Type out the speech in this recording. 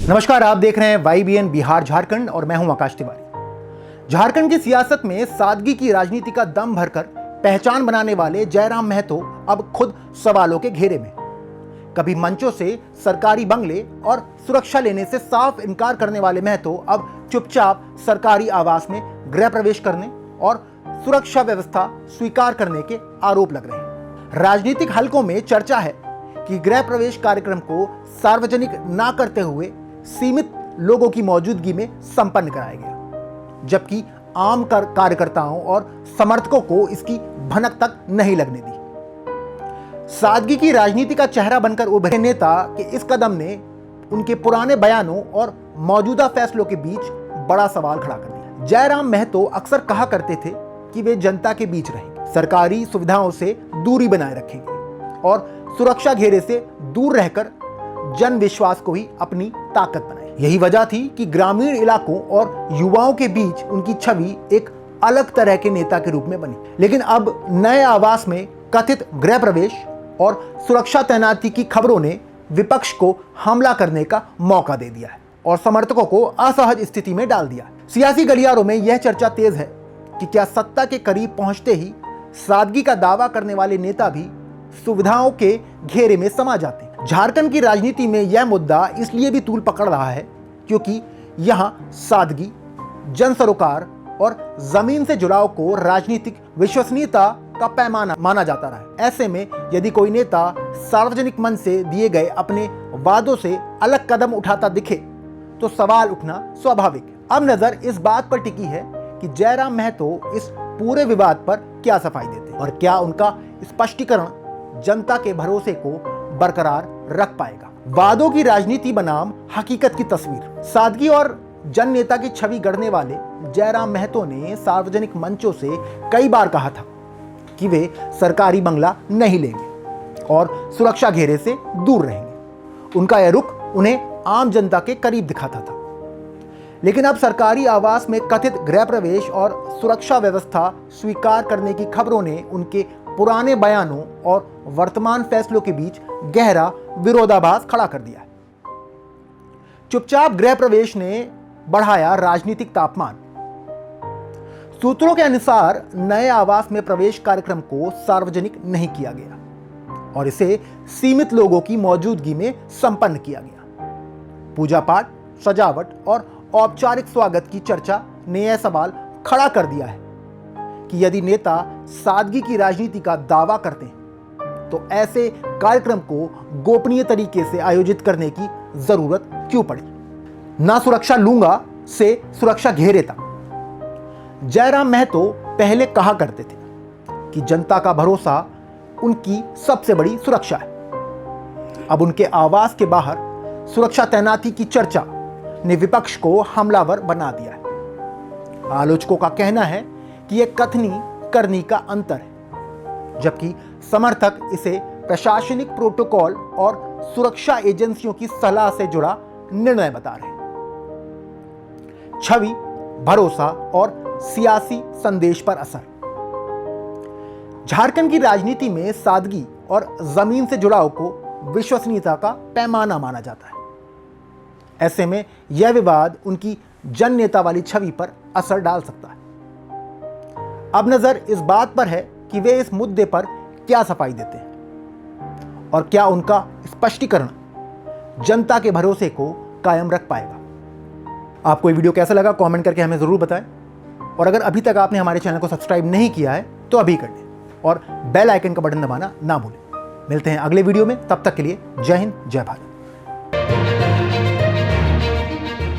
नमस्कार, आप देख रहे हैं YBN बिहार झारखंड और मैं हूं आकाश तिवारी। झारखंड की सियासत में सादगी की राजनीति का दम भरकर पहचान बनाने वाले जयराम महतो अब खुद सवालों के घेरे में। कभी मंचों से सरकारी बंगले और सुरक्षा लेने से साफ इनकार करने वाले महतो अब चुपचाप सरकारी आवास में गृह प्रवेश करने और सुरक्षा व्यवस्था स्वीकार करने के आरोप लग रहे हैं। राजनीतिक हलकों में चर्चा है कि गृह प्रवेश कार्यक्रम को सार्वजनिक ना करते हुए सीमित लोगों की मौजूदगी में संपन्न कराया गया, जबकि आम कार्यकर्ताओं और समर्थकों को इसकी भनक तक नहीं लगने दी। सादगी की राजनीति का चेहरा बनकर उभरे नेता के इस कदम ने उनके पुराने बयानों और मौजूदा फैसलों के बीच बड़ा सवाल खड़ा कर दिया। जयराम महतो अक्सर कहा करते थे कि वे जनता के बीच रहेंगे, सरकारी सुविधाओं से दूरी बनाए रखेंगे और सुरक्षा घेरे से दूर रहकर जन विश्वास को ही अपनी ताकत बनाए। यही वजह थी कि ग्रामीण इलाकों और युवाओं के बीच उनकी छवि एक अलग तरह के नेता के रूप में बनी। लेकिन अब नए आवास में कथित गृह प्रवेश और सुरक्षा तैनाती की खबरों ने विपक्ष को हमला करने का मौका दे दिया है और समर्थकों को असहज स्थिति में डाल दिया। सियासी गलियारों में यह चर्चा तेज है कि क्या सत्ता के करीब पहुंचते ही सादगी का दावा करने वाले नेता भी सुविधाओं के घेरे में समा जाते हैं। झारखंड की राजनीति में यह मुद्दा इसलिए भी तूल पकड़ रहा है क्योंकि यहां सादगी, जन सरोकार और जमीन से जुड़ाव को राजनीतिक विश्वसनीयता का पैमाना माना जाता रहा है। ऐसे में यदि कोई नेता सार्वजनिक मंच से दिए गए अपने वादों से अलग कदम उठाता दिखे तो सवाल उठना स्वाभाविक है। अब नजर इस बात पर टिकी है कि जयराम महतो इस पूरे विवाद पर क्या सफाई देते और क्या उनका स्पष्टीकरण जनता के भरोसे को बरकरार रख पाएगा। वादों की राजनीति बनाम हकीकत की तस्वीर। सादगी और जन नेता की छवि गढ़ने वाले जयराम महतो ने सार्वजनिक मंचों से कई बार कहा था कि वे सरकारी बंगला नहीं लेंगे और सुरक्षा घेरे से दूर रहेंगे। उनका यह रुख उन्हें आम जनता के करीब दिखाता था। लेकिन अब सरकारी आवास में कथित गृह प्रवेश और सुरक्षा व्यवस्था स्वीकार करने की खबरों ने उनके पुराने बयानों और वर्तमान फैसलों के बीच गहरा विरोधाभास खड़ा कर दिया है। चुपचाप गृह प्रवेश ने बढ़ाया राजनीतिक तापमान। सूत्रों के अनुसार नए आवास में प्रवेश कार्यक्रम को सार्वजनिक नहीं किया गया और इसे सीमित लोगों की मौजूदगी में संपन्न किया गया। पूजा पाठ, सजावट और औपचारिक स्वागत की चर्चा ने यह सवाल खड़ा कर दिया है कि यदि नेता सादगी की राजनीति का दावा करते हैं तो ऐसे कार्यक्रम को गोपनीय तरीके से आयोजित करने की जरूरत क्यों पड़ी। ना सुरक्षा लूंगा से सुरक्षा घेरे तक। जयराम महतो पहले कहा करते थे कि जनता का भरोसा उनकी सबसे बड़ी सुरक्षा है। अब उनके आवास के बाहर सुरक्षा तैनाती की चर्चा ने विपक्ष को हमलावर बना दिया है। आलोचकों का कहना है कि यह कथनी करनी का अंतर है, जबकि समर्थक इसे प्रशासनिक प्रोटोकॉल और सुरक्षा एजेंसियों की सलाह से जुड़ा निर्णय बता रहे हैं। छवि, भरोसा और सियासी संदेश पर असर। झारखंड की राजनीति में सादगी और जमीन से जुड़ाव को विश्वसनीयता का पैमाना माना जाता है। ऐसे में यह विवाद उनकी जन नेता वाली छवि पर असर डाल सकता है। अब नजर इस बात पर है कि वे इस मुद्दे पर क्या सफाई देते हैं और क्या उनका स्पष्टीकरण जनता के भरोसे को कायम रख पाएगा। आपको ये वीडियो कैसा लगा कमेंट करके हमें जरूर बताएं और अगर अभी तक आपने हमारे चैनल को सब्सक्राइब नहीं किया है तो अभी कर लें और बेल आइकन का बटन दबाना ना भूलें। मिलते हैं अगले वीडियो में, तब तक के लिए जय हिंद, जय भारत।